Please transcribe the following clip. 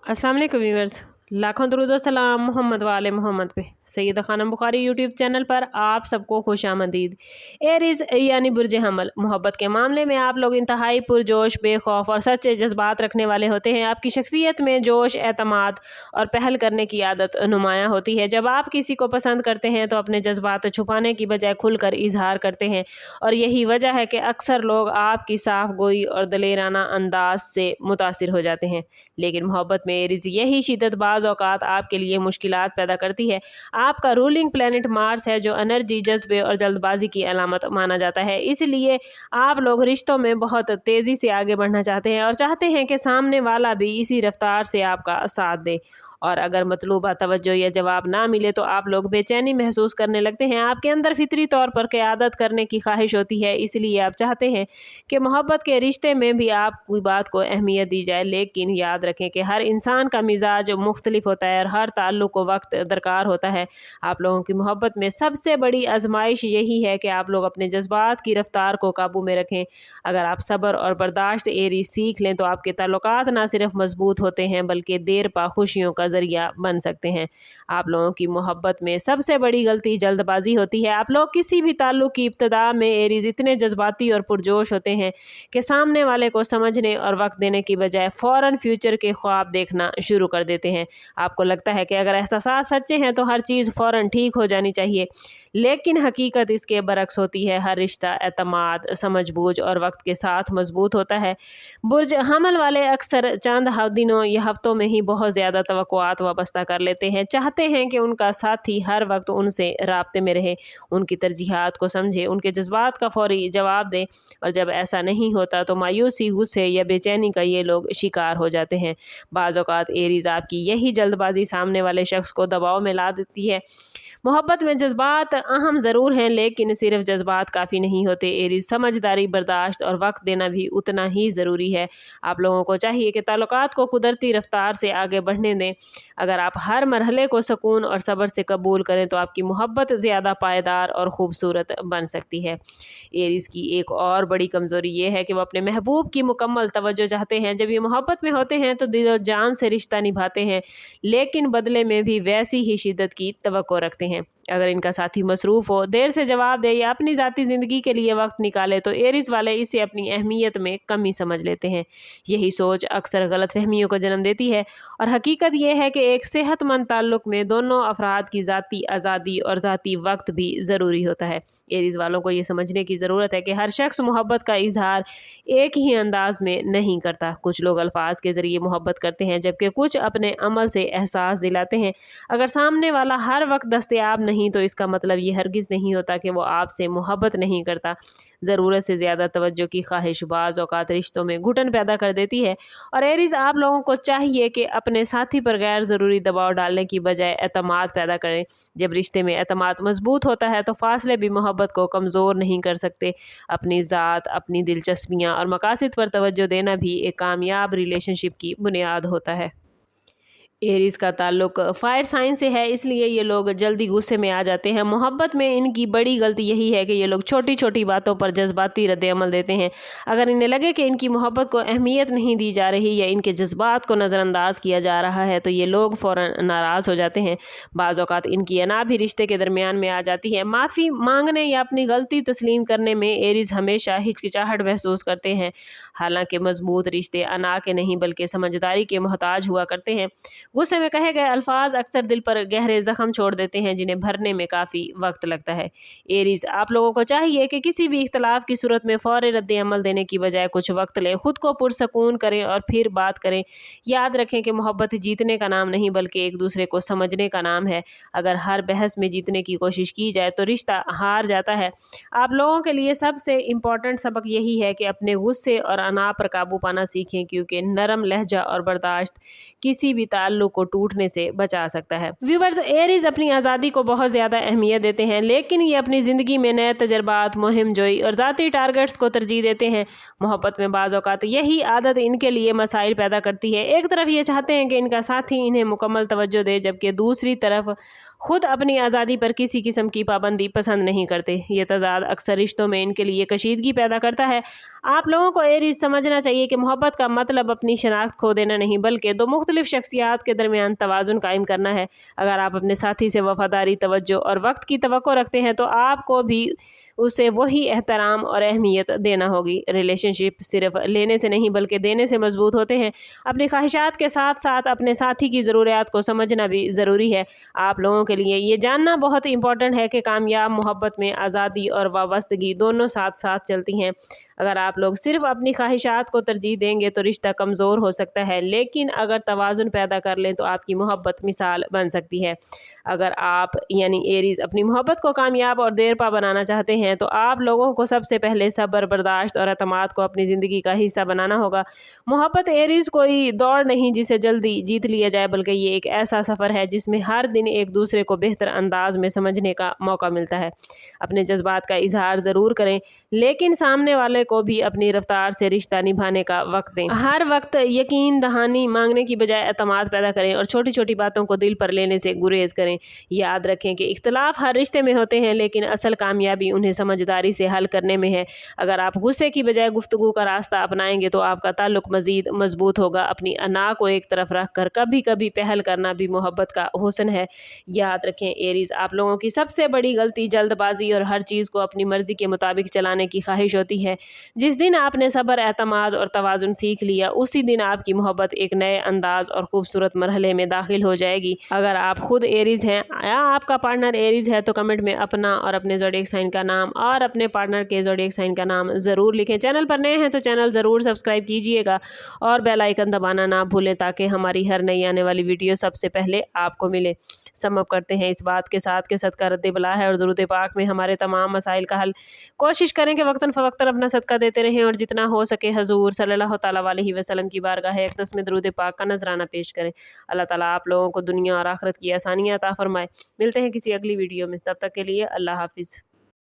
अस्सलाम वालेकुम व्यूअर्स, लाखों दरूद व सलाम मोहम्मद वाले मोहम्मद पे। सैयदा खानम बुखारी यूट्यूब चैनल पर आप सबको खुशामदीद। एरीज यानी बुर्ज हमल, मोहब्बत के मामले में आप लोग इंतहाई पुरजोश, बेखौफ और सच्चे जज्बात रखने वाले होते हैं। आपकी शख्सियत में जोश, एतमाद और पहल करने की आदत नुमायाँ होती है। जब आप किसी को पसंद करते हैं तो अपने जज्बात छुपाने की बजाय खुलकर इजहार करते हैं, और यही वजह है कि अक्सर लोग आपकी साफ गोई और दलेराना अंदाज से मुतासिर हो जाते हैं। लेकिन मोहब्बत में एरीज यही शिद्दत बाज़ औक़ात आपके लिए मुश्किलात पैदा करती है। आपका रूलिंग प्लैनेट मार्स है, जो एनर्जी, जज्बे और जल्दबाजी की अलामत माना जाता है। इसलिए आप लोग रिश्तों में बहुत तेज़ी से आगे बढ़ना चाहते हैं और चाहते हैं कि सामने वाला भी इसी रफ्तार से आपका साथ दे। और अगर मतलूबा तवज्जो या जवाब ना मिले तो आप लोग बेचैनी महसूस करने लगते हैं। आपके अंदर फितरी तौर पर क़यादत करने की ख्वाहिश होती है, इसलिए आप चाहते हैं कि मोहब्बत के रिश्ते में भी आपकी बात को अहमियत दी जाए। लेकिन याद रखें कि हर इंसान का मिजाज मुख्तलिफ होता है और हर ताल्लुक़ को वक्त दरकार होता है। आप लोगों की मोहब्बत में सबसे बड़ी आजमाइश यही है कि आप लोग अपने जज्बात की रफ्तार को काबू में रखें। अगर आप सब्र और बर्दाश्त एरीज सीख लें तो आपके ताल्लुकात ना सिर्फ मजबूत होते हैं बल्कि देर पा खुशियों का जरिया बन सकते हैं। आप लोगों की मोहब्बत में सबसे बड़ी गलती जल्दबाजी होती है। आप लोग किसी भी ताल्लुक़ की इब्तिदा में एरीज इतने जज्बाती और पुरजोश होते हैं कि सामने वाले को समझने और वक्त देने की बजाय फ़ौरन फ्यूचर के ख्वाब देखना शुरू कर देते हैं। आपको लगता है कि अगर एहसास सच्चे हैं तो हर चीज़ फ़ौरन ठीक हो जानी चाहिए, लेकिन हकीकत इसके बरक्स होती है। हर रिश्ता एतमाद, समझबूझ और वक्त के साथ मजबूत होता है। बुर्ज हमल वाले अक्सर चंद दिनों या हफ्तों में ही बहुत ज़्यादा तवक्कुआत वाबस्ता कर लेते हैं। चाहते हैं कि उनका साथी हर वक्त उनसे राब्ते में रहे, उनकी तरजीहात को समझे, उनके जज्बात का फौरी जवाब दे। और जब ऐसा नहीं होता तो मायूसी, गुस्से या बेचैनी का ये लोग शिकार हो जाते हैं। बाज़ औक़ात एरीज आपकी यही जल्दबाजी सामने वाले शख्स को दबाव में ला देती है। मोहब्बत में जज्बात अहम ज़रूर हैं, लेकिन सिर्फ जज्बात काफ़ी नहीं होते। एरीज समझदारी, बर्दाश्त और वक्त देना भी उतना ही ज़रूरी है। आप लोगों को चाहिए कि ताल्लुकात को कुदरती रफ्तार से आगे बढ़ने दें। अगर आप हर मरहले को सुकून और सब्र से कबूल करें तो आपकी मोहब्बत ज़्यादा पायदार और ख़ूबसूरत बन सकती है। एरीज की एक और बड़ी कमज़ोरी ये है कि वो अपने महबूब की मुकम्मल तवज्जो चाहते हैं। जब ये मोहब्बत में होते हैं तो दिलो जान से रिश्ता निभाते हैं, लेकिन बदले में भी वैसी ही शिद्दत की तवक्को रखते हैं। अगर इनका साथी मसरूफ़ हो, देर से जवाब दे या अपनी ज़ाती ज़िंदगी के लिए वक्त निकाले तो एरीज वाले इसे अपनी अहमियत में कमी समझ लेते हैं। यही सोच अक्सर गलतफहमियों को जन्म देती है, और हकीकत यह है कि एक सेहतमंद ताल्लुक़ में दोनों अफराद की ज़ाती आज़ादी और ज़ाती वक्त भी ज़रूरी होता है। एरीज वालों को ये समझने की ज़रूरत है कि हर शख्स मोहब्बत का इजहार एक ही अंदाज में नहीं करता। कुछ लोग अल्फाज के ज़रिए मोहब्बत करते हैं, जबकि कुछ अपने अमल से एहसास दिलाते हैं। अगर सामने वाला हर वक्त दस्तयाब नहीं तो इसका मतलब ये हरगिज़ नहीं होता कि वो आपसे मोहब्बत नहीं करता। ज़रूरत से ज़्यादा तवज्जो की ख्वाहिश बाज़ औक़ात रिश्तों में घुटन पैदा कर देती है, और एरीज आप लोगों को चाहिए कि अपने साथी पर गैर ज़रूरी दबाव डालने की बजाय एतमाद पैदा करें। जब रिश्ते में एतमाद मजबूत होता है तो फासले भी मोहब्बत को कमज़ोर नहीं कर सकते। अपनी ज़ात, अपनी दिलचस्पियाँ और मकासद पर तवज्जो देना भी एक कामयाब रिलेशनशिप की बुनियाद होता है। एरीज का ताल्लुक फायर साइन से है, इसलिए ये लोग जल्दी गुस्से में आ जाते हैं। मोहब्बत में इनकी बड़ी गलती यही है कि ये लोग छोटी छोटी बातों पर जज्बाती रद्द-ए-अमल देते हैं। अगर इन्हें लगे कि इनकी मोहब्बत को अहमियत नहीं दी जा रही या इनके जज्बात को नज़रअंदाज किया जा रहा है तो ये लोग फ़ौरन नाराज़ हो जाते हैं। बाज़ औक़ात इनकी अना भी रिश्ते के दरमियान में आ जाती है। माफ़ी मांगने या अपनी गलती तस्लीम करने में एरीज हमेशा हिचकिचाहट महसूस करते हैं। हालांकि मजबूत रिश्ते अना के नहीं बल्कि समझदारी के मोहताज हुआ करते हैं। गुस्से में कहे गए अल्फाज अक्सर दिल पर गहरे जख्म छोड़ देते हैं, जिन्हें भरने में काफ़ी वक्त लगता है। एरीज आप लोगों को चाहिए कि किसी भी इख्तलाफ की सूरत में फ़ौरी रद्द अमल देने की बजाय कुछ वक्त लें, खुद को पुरसकून करें और फिर बात करें। याद रखें कि मोहब्बत जीतने का नाम नहीं बल्कि एक दूसरे को समझने का नाम है। अगर हर बहस में जीतने की कोशिश की जाए तो रिश्ता हार जाता है। आप लोगों के लिए सबसे इम्पॉर्टेंट सबक यही है कि अपने गुस्से और अना पर काबू पाना सीखें, क्योंकि नरम लहजा और बर्दाश्त किसी भी ताल्लुक को टूटने से बचा सकता है। व्यूअर्स, एरीज अपनी आज़ादी को बहुत ज़्यादा अहमियत देते हैं, लेकिन ये अपनी ज़िंदगी में नए तजर्बात, मुहिम जोई और ज़ाती टारगेट्स को तरजीह देते हैं। मोहब्बत में बाज़ औक़ात यही आदत इनके लिए मसाइल पैदा करती है। एक तरफ ये चाहते हैं कि इनका साथी इन्हें मुकम्मल तवज्जो दे, जबकि दूसरी तरफ खुद अपनी आज़ादी पर किसी किस्म की पाबंदी पसंद नहीं करते। ये तज़ाद अक्सर रिश्तों में इनके लिए कशीदगी पैदा करता है। आप लोगों को एरीज समझना चाहिए कि मोहब्बत का मतलब अपनी शनाख्त खो देना नहीं, बल्कि दो मुख्तलिफ शख्सियात के दरमियान तवाज़ुन कायम करना है। अगर आप अपने साथी से वफादारी, तवज्जो और वक्त की तवक्को रखते हैं तो आपको भी उसे वही एहतराम और अहमियत देना होगी। रिलेशनशिप सिर्फ लेने से नहीं बल्कि देने से मजबूत होते हैं। अपनी ख्वाहिशात के साथ साथ अपने साथी की ज़रूरियात को समझना भी ज़रूरी है। आप लोगों के लिए ये जानना बहुत इंपॉर्टेंट है कि कामयाब मोहब्बत में आज़ादी और वाबस्तगी दोनों साथ साथ चलती हैं। अगर आप लोग सिर्फ अपनी ख्वाहिशात को तरजीह देंगे तो रिश्ता कमज़ोर हो सकता है, लेकिन अगर तवाज़ुन पैदा कर लें तो आपकी मोहब्बत मिसाल बन सकती है। अगर आप यानी एरीज अपनी मोहब्बत को कामयाब और देरपा बनाना चाहते हैं तो आप लोगों को सबसे पहले सब्र, बर्दाश्त और एतमाद को अपनी ज़िंदगी का हिस्सा बनाना होगा। मोहब्बत एरीज कोई दौड़ नहीं जिसे जल्दी जीत लिया जाए, बल्कि ये एक ऐसा सफ़र है जिसमें हर दिन एक दूसरे को बेहतर अंदाज में समझने का मौका मिलता है। अपने जज्बात का इजहार ज़रूर करें, लेकिन सामने वाले को भी अपनी रफ्तार से रिश्ता निभाने का वक्त दें। हर वक्त यकीन दहानी मांगने की बजाय एतमाद पैदा करें और छोटी छोटी बातों को दिल पर लेने से गुरेज करें। याद रखें कि इख्तलाफ हर रिश्ते में होते हैं, लेकिन असल कामयाबी उन्हें समझदारी से हल करने में है। अगर आप गुस्से की बजाय गुफ्तगू का रास्ता अपनाएंगे तो आपका ताल्लुक मजीद मजबूत होगा। अपनी अना को एक तरफ रख कर कभी कभी पहल करना भी मोहब्बत का हुस्न है। याद रखें एरीज, आप लोगों की सबसे बड़ी गलती जल्दबाजी और हर चीज़ को अपनी मर्जी के मुताबिक चलाने की ख्वाहिश होती है। जिस दिन आपने सब्र, एतमाद और तवाज़ुन सीख लिया, उसी दिन आपकी मोहब्बत एक नए अंदाज और खूबसूरत मरहले में दाखिल हो जाएगी। अगर आप खुद एरीज हैं या आपका पार्टनर एरीज है तो कमेंट में अपना और अपने ज़ोडिएक साइन का नाम और अपने पार्टनर के ज़ोडिएक साइन का नाम ज़रूर लिखें। चैनल पर नए हैं तो चैनल ज़रूर सब्सक्राइब कीजिएगा और बेल आइकन दबाना ना भूलें ताकि हमारी हर नई आने वाली वीडियो सबसे पहले आपको मिले। समअप करते हैं इस बात के साथ कि सदका रद्द बला है और दुरूद पाक में हमारे तमाम मसाइल का हल। कोशिश करें कि वक्तन फ़वक्तन अपना सदका देते रहें और जितना हो सके हजूर सल्लल्लाहु तआला अलैहि वसल्लम की बारगाह अक़दस में दुरूद पाक का नजराना पेश करें। अल्लाह ताला आप लोगों को दुनिया और आखिरत की आसानियाँ अता फरमाए। मिलते हैं किसी अगली वीडियो में, तब तक के लिए अल्लाह हाफिज़।